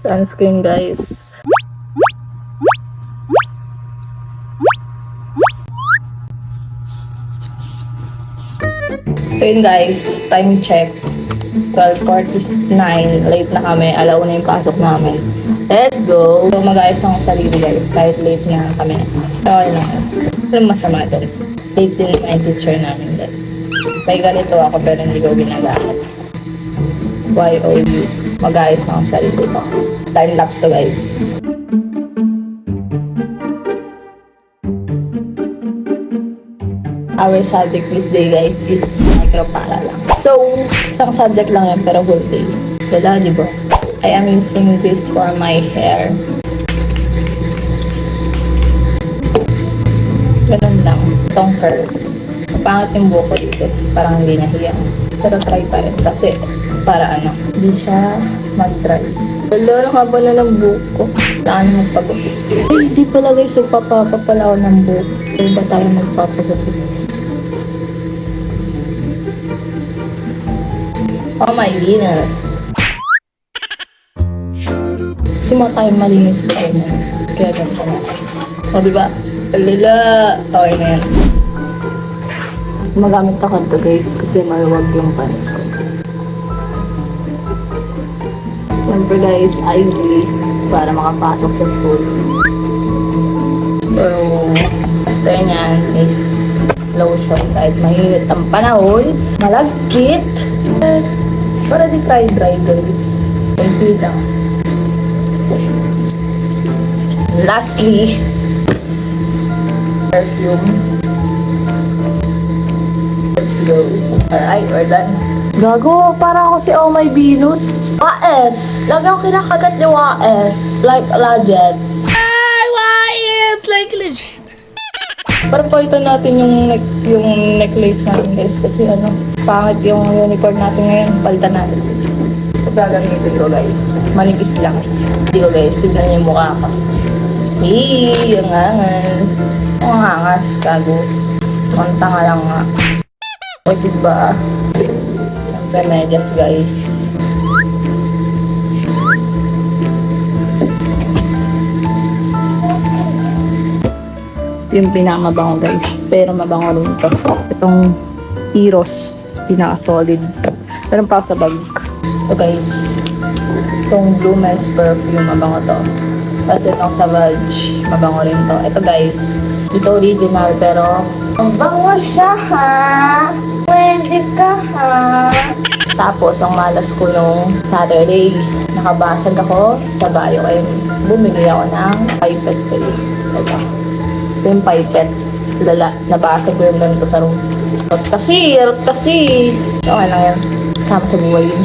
Sunscreen, guys. So yun guys, time check. 12:49. Late na kami. Alauna yung pasok namin. Let's go! So mag-ayos ang sarili guys. Kahit late na kami. Okay lang. Walang masama din. Late din yung teacher namin guys. May ganito ako pero hindi ko ginagamit. YOU. Mag-ayos ang sarili ko. Time lapse to guys. Our subject this day guys is micropara lang. So, isang subject lang yan pero whole day. Wala, di ba? I am using this for my hair. Ganun lang. Itong curls. Pangit yung buko dito. Parang hindi nahiya. Pero try pa rin. Kasi, para ano, hindi siya mag-dry. Wala, haba na ng buko. Saan magpagupit? Ay, di pala guys. So, papapapala ako ng buko. Kaya ba tayo magpapagupit? Oh my goodness. Simula tayo malinis pa rin. Kaya ganito na. O diba? Alala. Okay na yan. Magamit ako ito guys kasi maluwag yung pants ko. Siyempre guys, IV para makapasok sa school. So, after nyan is lotion kahit mahilit ang panahon. Malagkit. Para di try dry guys. Kunti lang. Lastly, perfume. Let's go. Alright, we're done. Gago, para ako si Oh My Venus. WAS! Lagi ako kinakagat ni WAS. Like legit. YS like legit. Para palitan natin yung necklace natin guys. Kasi ano, pangit yung unicorn natin ngayon. Palitan natin. Ito gagamitin ko guys. Manipis lang. Hindi ko guys, tignan niyo yung mukha ko. Hey, yung angas. Ang angas, kago. Konta nga lang nga. O diba? Siyempre medyas guys. Yung pinakamabango guys. Pero mabango rin ito. Itong Eros. Pinaka-solid. Meron pa ako sa bag. Ito guys. Itong Blue Men's perfume. Mabango to. Tapos itong Savage. Mabango rin to. Ito guys. Ito original pero mabango siya ha. Pwede ka ha. Tapos ang malas ko nung Saturday. Nakabasag ako sa bio. Ay bumili ako ng pipette face. Ito. Yung pipette. Lala, nabasag ko yung ganito sa room. Rot kasi. Okay lang yan. Sama sa buhay yun.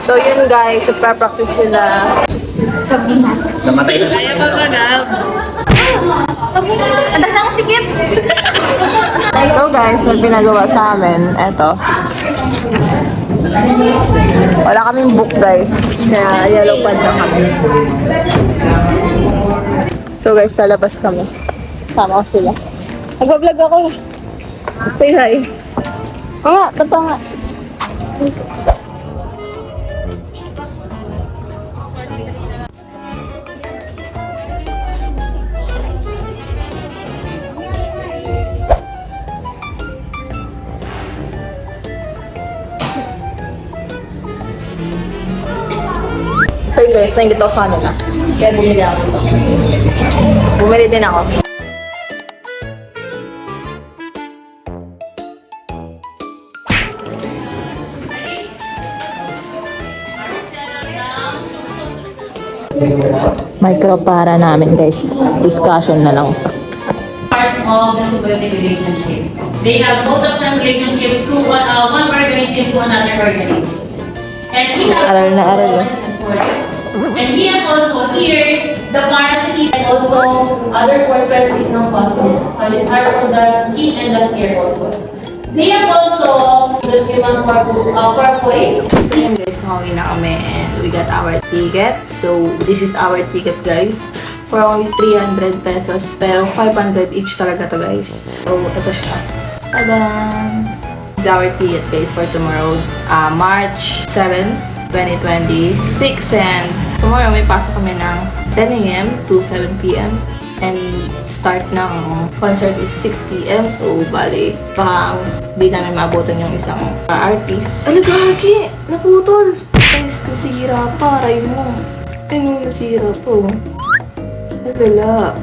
So yun guys, practice sila. Namatay na. Kaya ba magab? Ang dalang sikip. So guys, ang pinagawa sa amin, eto. Wala kaming book guys, kaya yellow pad lang kami. So guys, talabas kami. Sama ko sila. Nag-vlog ako. Say hi. Oo nga, totoo nga. So yun guys, nainggit ako sa kanila. Kaya bumili ako ito. Bumili din ako. Micropara namin guys. Discussion na lang. Parts of the symbiotic relationship. They have both of them relationship through one organism to another organism. And we have Aral na aral, and we have also here the pharmacy and also other coursework is not possible. So it's hard on the skin and the hair also. They have also the human corporates. So yun guys, humawi na kami and we got our ticket. So this is our ticket guys. For only 300 pesos. Pero 500 each talaga to guys. So ito siya. Tada! This is our ticket guys for tomorrow. March 7, 2026. And tomorrow may pasok kami ng 10 a.m. to 7 p.m. And start ng concert is 6 p.m. So, bali, baka di namin maabutan yung isang artist. Ano gagi? Naputol! Guys, nasira pa. Aray mo. Ano, nasira po. Nagala.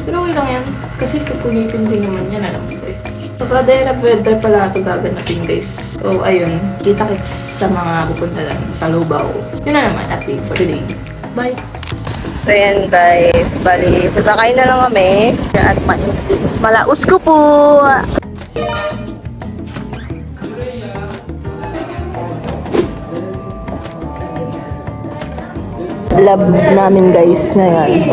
Pero okay lang yan. Kasi kapunitin din naman yan. Alam ko eh. So, pradera pala ito gaganatin guys. So, ayun. Kita-kits sa mga pupunta lang sa Lubao. Yun na naman. Update for today. Bye! So yan guys, bali, sasakay na lang kami at malaos ko po. Love namin guys na yan.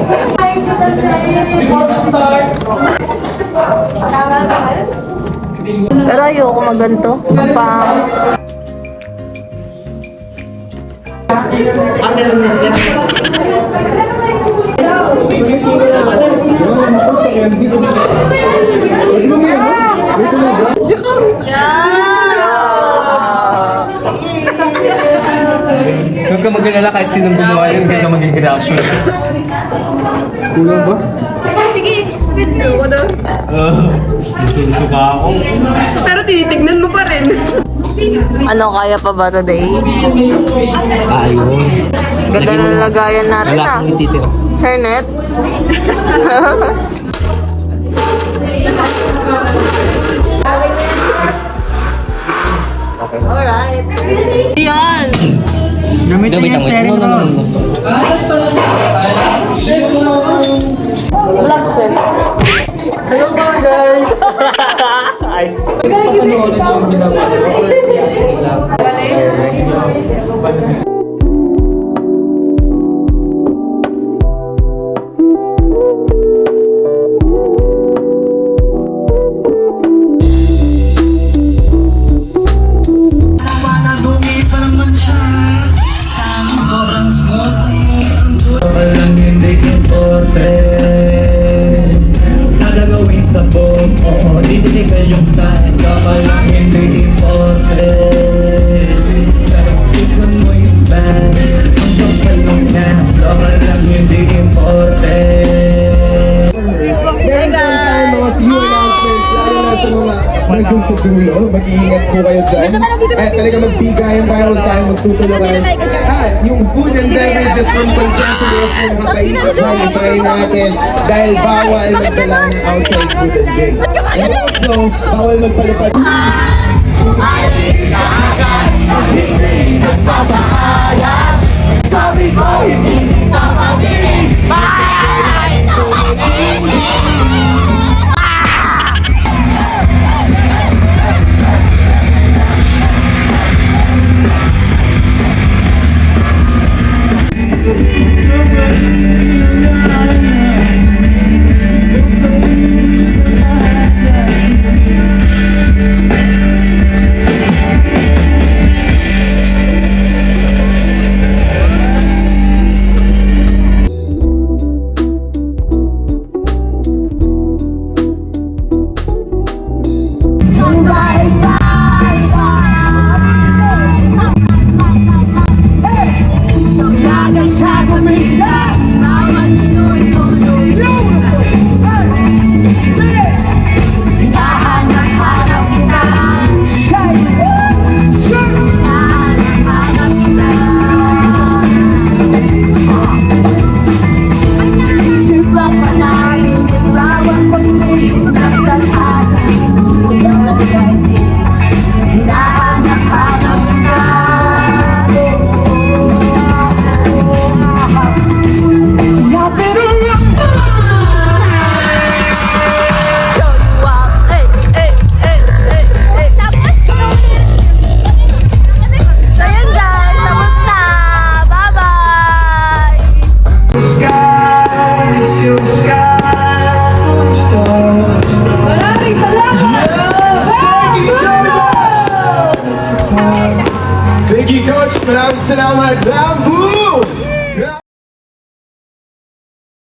Pero ayoko maganto. Pang... Huwag ka mag-alala kahit sinong gumawa yun, hindi ka magiging reaction. Kulang ba? Sige, withdraw ko daw. Susuka ako. Pero tinitignan mo pa rin. Ano kaya pa ba today? Ayun. Ganda na lagayan natin Wala ah. akong ititira. Hernet. Alright. Yan! Gamitin yung steering roll. Vlog sir. Hello mga guys! Ay, gusto ko panoorin yung ginagawa. Sa buong, oo, didiligan yung style. Kapal lang hindi important. Pero tignan mo yung band. Ang kapal lang yan. Kapal lang hindi important. Meron tayong mga few announcements, lalo na sa mga nandun sa dulo. Mag-iingat po kayo dyan. At talaga magbigayan tayo, huwag tayong magtutulungan. At yung food and beverages from concessionaires na nakapaikot siya, ipayin natin dahil bawal magdala ng outside food and drinks. And also, bawal magpalipad. much. Maraming salamat. Bamboo!